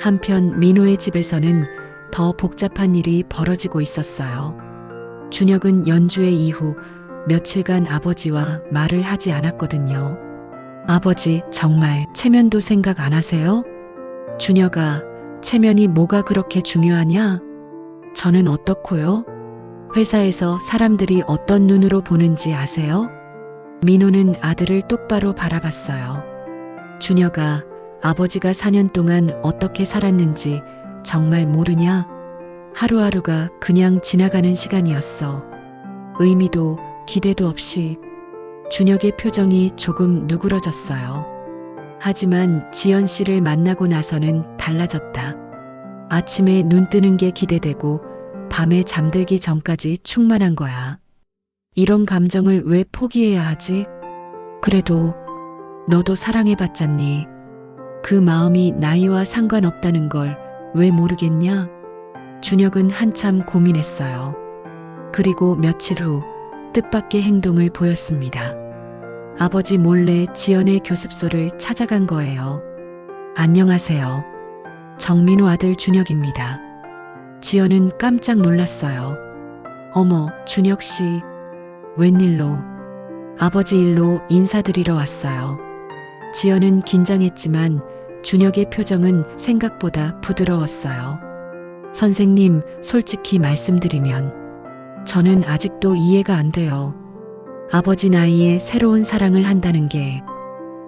한편 민호의 집에서는 더 복잡한 일이 벌어지고 있었어요. 준혁은 연주회 이후 며칠간 아버지와 말을 하지 않았거든요. 아버지, 정말 체면도 생각 안 하세요? 준혁아, 체면이 뭐가 그렇게 중요하냐? 저는 어떻고요? 회사에서 사람들이 어떤 눈으로 보는지 아세요? 민호는 아들을 똑바로 바라봤어요. 준혁아, 아버지가 4년 동안 어떻게 살았는지 정말 모르냐? 하루하루가 그냥 지나가는 시간이었어. 의미도 기대도 없이. 준혁의 표정이 조금 누그러졌어요. 하지만 지연 씨를 만나고 나서는 달라졌다. 아침에 눈 뜨는 게 기대되고 밤에 잠들기 전까지 충만한 거야. 이런 감정을 왜 포기해야 하지? 그래도 너도 사랑해봤잖니. 그 마음이 나이와 상관없다는 걸 왜 모르겠냐? 준혁은 한참 고민했어요. 그리고 며칠 후 뜻밖의 행동을 보였습니다. 아버지 몰래 지연의 교습소를 찾아간 거예요. 안녕하세요. 정민호 아들 준혁입니다. 지연은 깜짝 놀랐어요. 어머, 준혁 씨. 웬일로? 아버지 일로 인사드리러 왔어요. 지연은 긴장했지만 준혁의 표정은 생각보다 부드러웠어요. 선생님, 솔직히 말씀드리면 저는 아직도 이해가 안 돼요. 아버지 나이에 새로운 사랑을 한다는 게.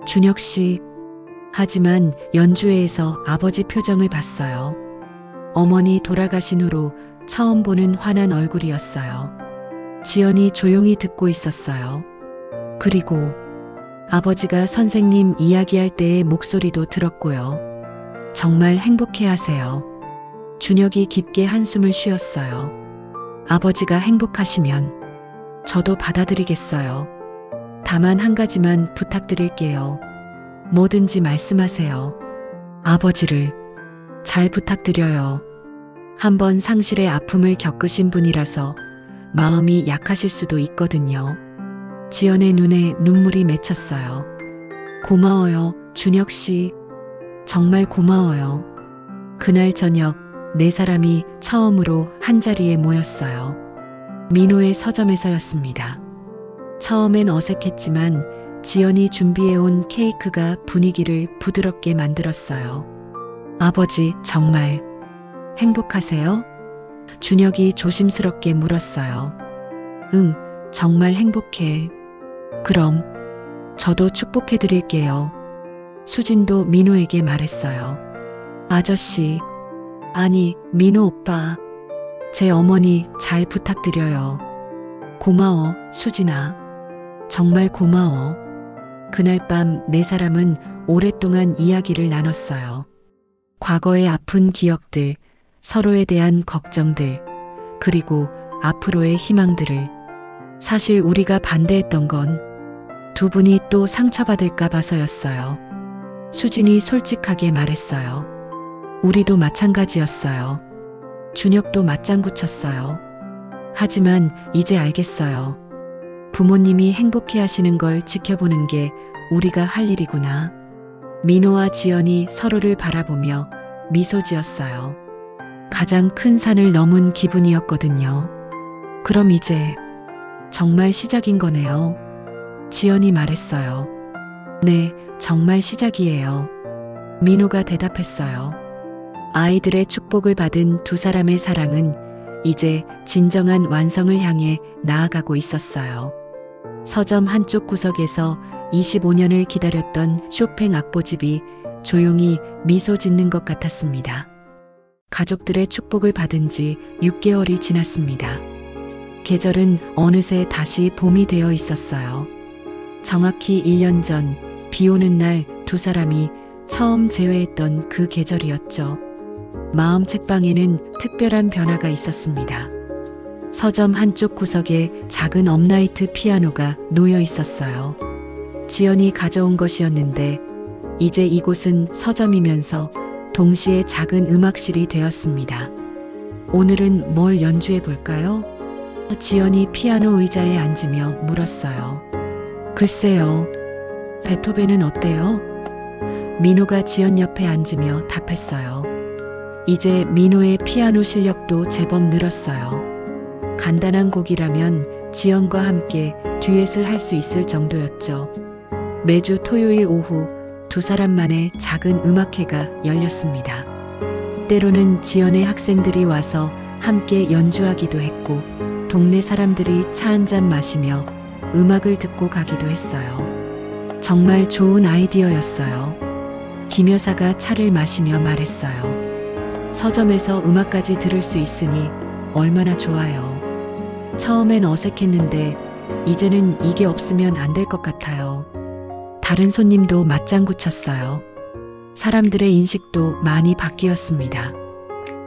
준혁 씨. 하지만 연주회에서 아버지 표정을 봤어요. 어머니 돌아가신 후로 처음 보는 환한 얼굴이었어요. 지연이 조용히 듣고 있었어요. 그리고 아버지가 선생님 이야기할 때의 목소리도 들었고요. 정말 행복해 하세요. 준혁이 깊게 한숨을 쉬었어요. 아버지가 행복하시면 저도 받아들이겠어요. 다만 한 가지만 부탁드릴게요. 뭐든지 말씀하세요. 아버지를 잘 부탁드려요. 한번 상실의 아픔을 겪으신 분이라서 마음이 약하실 수도 있거든요. 지연의 눈에 눈물이 맺혔어요. 고마워요, 준혁 씨. 정말 고마워요. 그날 저녁 네 사람이 처음으로 한자리에 모였어요. 민호의 서점에서였습니다. 처음엔 어색했지만 지연이 준비해온 케이크가 분위기를 부드럽게 만들었어요. 아버지, 정말 행복하세요? 준혁이 조심스럽게 물었어요. 응, 정말 행복해. 그럼 저도 축복해 드릴게요. 수진도 민호에게 말했어요. 아저씨, 아니, 민호 오빠. 제 어머니 잘 부탁드려요. 고마워, 수진아. 정말 고마워. 그날 밤 네 사람은 오랫동안 이야기를 나눴어요. 과거의 아픈 기억들, 서로에 대한 걱정들, 그리고 앞으로의 희망들을. 사실 우리가 반대했던 건 두 분이 또 상처받을까 봐서였어요. 수진이 솔직하게 말했어요. 우리도 마찬가지였어요. 준혁도 맞장구 쳤어요. 하지만 이제 알겠어요. 부모님이 행복해 하시는 걸 지켜보는 게 우리가 할 일이구나. 민호와 지연이 서로를 바라보며 미소 지었어요. 가장 큰 산을 넘은 기분이었거든요. 그럼 이제 정말 시작인 거네요. 지연이 말했어요. 네, 정말 시작이에요. 민호가 대답했어요. 아이들의 축복을 받은 두 사람의 사랑은 이제 진정한 완성을 향해 나아가고 있었어요. 서점 한쪽 구석에서 25년을 기다렸던 쇼팽 악보집이 조용히 미소 짓는 것 같았습니다. 가족들의 축복을 받은 지 6개월이 지났습니다. 계절은 어느새 다시 봄이 되어 있었어요. 정확히 1년 전 비 오는 날 두 사람이 처음 재회했던 그 계절이었죠. 마음 책방에는 특별한 변화가 있었습니다. 서점 한쪽 구석에 작은 업라이트 피아노가 놓여 있었어요. 지연이 가져온 것이었는데 이제 이곳은 서점이면서 동시에 작은 음악실이 되었습니다. 오늘은 뭘 연주해 볼까요? 지연이 피아노 의자에 앉으며 물었어요. 글쎄요. 베토벤은 어때요? 민호가 지연 옆에 앉으며 답했어요. 이제 민호의 피아노 실력도 제법 늘었어요. 간단한 곡이라면 지연과 함께 듀엣을 할 수 있을 정도였죠. 매주 토요일 오후 두 사람만의 작은 음악회가 열렸습니다. 때로는 지연의 학생들이 와서 함께 연주하기도 했고 동네 사람들이 차 한잔 마시며 음악을 듣고 가기도 했어요. 정말 좋은 아이디어였어요. 김 여사가 차를 마시며 말했어요. 서점에서 음악까지 들을 수 있으니 얼마나 좋아요. 처음엔 어색했는데 이제는 이게 없으면 안 될 것 같아요. 다른 손님도 맞장구 쳤어요. 사람들의 인식도 많이 바뀌었습니다.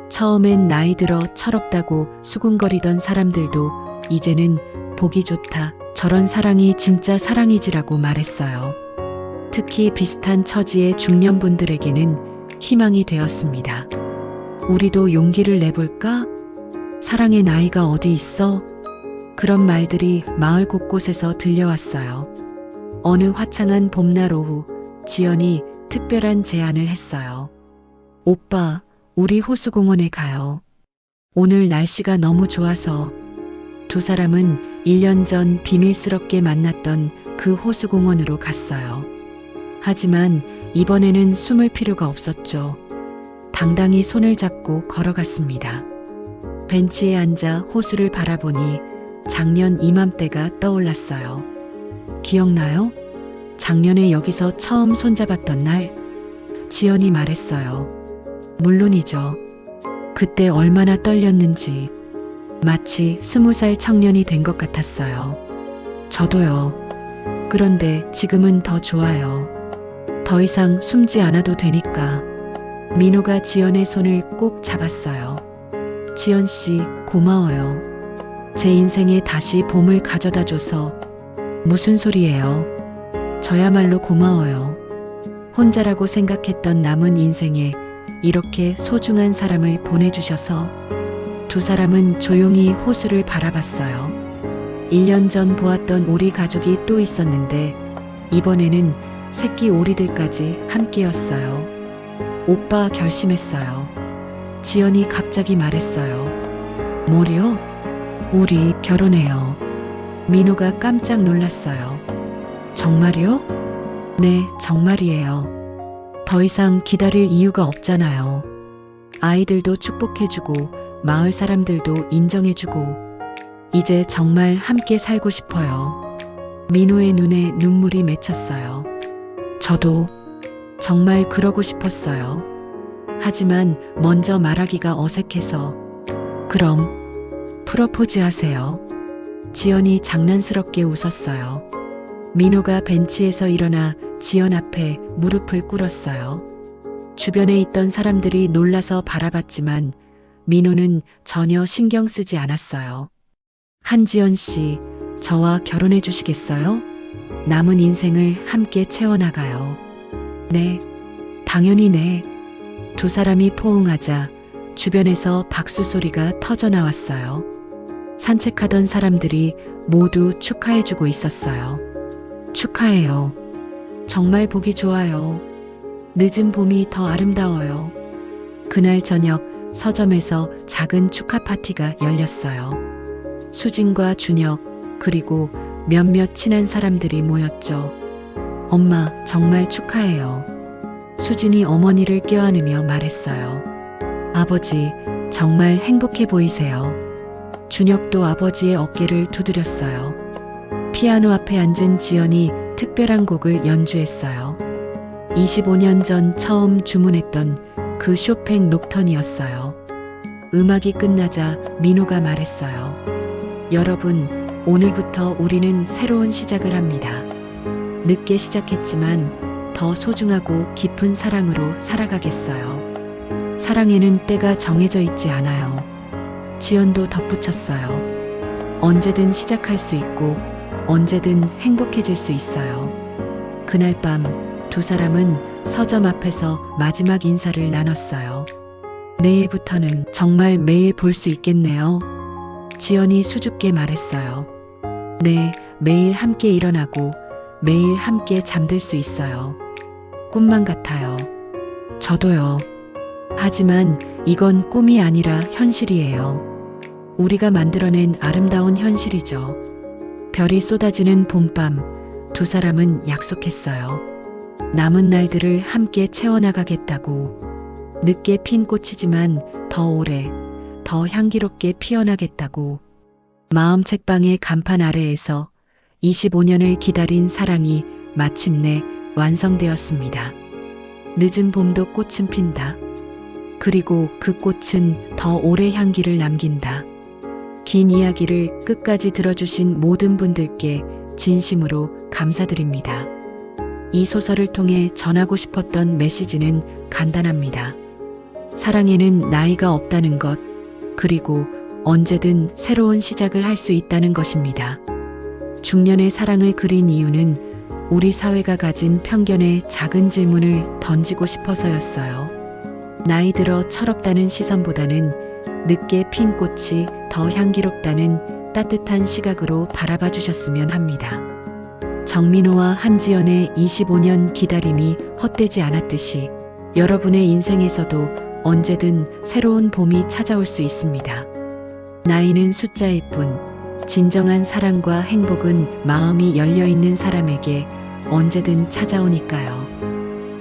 처음엔 나이 들어 철없다고 수군거리던 사람들도 이제는 보기 좋다, 저런 사랑이 진짜 사랑이지라고 말했어요. 특히 비슷한 처지의 중년분들에게는 희망이 되었습니다. 우리도 용기를 내볼까? 사랑의 나이가 어디 있어? 그런 말들이 마을 곳곳에서 들려왔어요. 어느 화창한 봄날 오후 지연이 특별한 제안을 했어요. 오빠, 우리 호수공원에 가요. 오늘 날씨가 너무 좋아서. 두 사람은 1년 전 비밀스럽게 만났던 그 호수공원으로 갔어요. 하지만 이번에는 숨을 필요가 없었죠. 당당히 손을 잡고 걸어갔습니다. 벤치에 앉아 호수를 바라보니 작년 이맘때가 떠올랐어요. 기억나요? 작년에 여기서 처음 손잡았던 날? 지연이 말했어요. 물론이죠. 그때 얼마나 떨렸는지. 마치 20살 청년이 된 것 같았어요. 저도요. 그런데 지금은 더 좋아요. 더 이상 숨지 않아도 되니까. 민호가 지연의 손을 꼭 잡았어요. 지연 씨, 고마워요. 제 인생에 다시 봄을 가져다 줘서. 무슨 소리예요? 저야말로 고마워요. 혼자라고 생각했던 남은 인생에 이렇게 소중한 사람을 보내주셔서. 두 사람은 조용히 호수를 바라봤어요. 1년 전 보았던 오리 가족이 또 있었는데 이번에는 새끼 오리들까지 함께였어요. 오빠 결심했어요. 지연이 갑자기 말했어요. 뭐요? 우리 결혼해요. 민호가 깜짝 놀랐어요. 정말요? 네, 정말이에요. 더 이상 기다릴 이유가 없잖아요. 아이들도 축복해주고 마을 사람들도 인정해주고 이제 정말 함께 살고 싶어요. 민호의 눈에 눈물이 맺혔어요. 저도 정말 그러고 싶었어요. 하지만 먼저 말하기가 어색해서. 그럼 프로포즈 하세요. 지연이 장난스럽게 웃었어요. 민호가 벤치에서 일어나 지연 앞에 무릎을 꿇었어요. 주변에 있던 사람들이 놀라서 바라봤지만 민호는 전혀 신경 쓰지 않았어요. 한지연 씨, 저와 결혼해 주시겠어요? 남은 인생을 함께 채워나가요. 네, 당연히 네. 두 사람이 포옹하자 주변에서 박수 소리가 터져 나왔어요. 산책하던 사람들이 모두 축하해주고 있었어요. 축하해요. 정말 보기 좋아요. 늦은 봄이 더 아름다워요. 그날 저녁 서점에서 작은 축하 파티가 열렸어요. 수진과 준혁, 그리고 몇몇 친한 사람들이 모였죠. 엄마, 정말 축하해요. 수진이 어머니를 껴안으며 말했어요. 아버지, 정말 행복해 보이세요. 준혁도 아버지의 어깨를 두드렸어요. 피아노 앞에 앉은 지연이 특별한 곡을 연주했어요. 25년 전 처음 주문했던 그 쇼팽 녹턴이었어요. 음악이 끝나자 민호가 말했어요. 여러분, 오늘부터 우리는 새로운 시작을 합니다. 늦게 시작했지만 더 소중하고 깊은 사랑으로 살아가겠어요. 사랑에는 때가 정해져 있지 않아요. 지연도 덧붙였어요. 언제든 시작할 수 있고 언제든 행복해질 수 있어요. 그날 밤 두 사람은 서점 앞에서 마지막 인사를 나눴어요. 내일부터는 정말 매일 볼 수 있겠네요. 지연이 수줍게 말했어요. 네, 매일 함께 일어나고 매일 함께 잠들 수 있어요. 꿈만 같아요. 저도요. 하지만 이건 꿈이 아니라 현실이에요. 우리가 만들어낸 아름다운 현실이죠. 별이 쏟아지는 봄밤, 두 사람은 약속했어요. 남은 날들을 함께 채워나가겠다고. 늦게 핀 꽃이지만 더 오래, 더 향기롭게 피어나겠다고. 마음 책방의 간판 아래에서 25년을 기다린 사랑이 마침내 완성되었습니다. 늦은 봄도 꽃은 핀다. 그리고 그 꽃은 더 오래 향기를 남긴다. 긴 이야기를 끝까지 들어주신 모든 분들께 진심으로 감사드립니다. 이 소설을 통해 전하고 싶었던 메시지는 간단합니다. 사랑에는 나이가 없다는 것, 그리고 언제든 새로운 시작을 할 수 있다는 것입니다. 중년의 사랑을 그린 이유는 우리 사회가 가진 편견에 작은 질문을 던지고 싶어서였어요. 나이 들어 철없다는 시선보다는 늦게 핀 꽃이 더 향기롭다는 따뜻한 시각으로 바라봐 주셨으면 합니다. 정민호와 한지연의 25년 기다림이 헛되지 않았듯이 여러분의 인생에서도 언제든 새로운 봄이 찾아올 수 있습니다. 나이는 숫자일 뿐, 진정한 사랑과 행복은 마음이 열려있는 사람에게 언제든 찾아오니까요.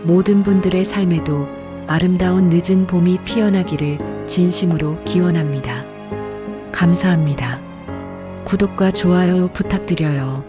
모든 분들의 삶에도 아름다운 늦은 봄이 피어나기를 진심으로 기원합니다. 감사합니다. 구독과 좋아요 부탁드려요.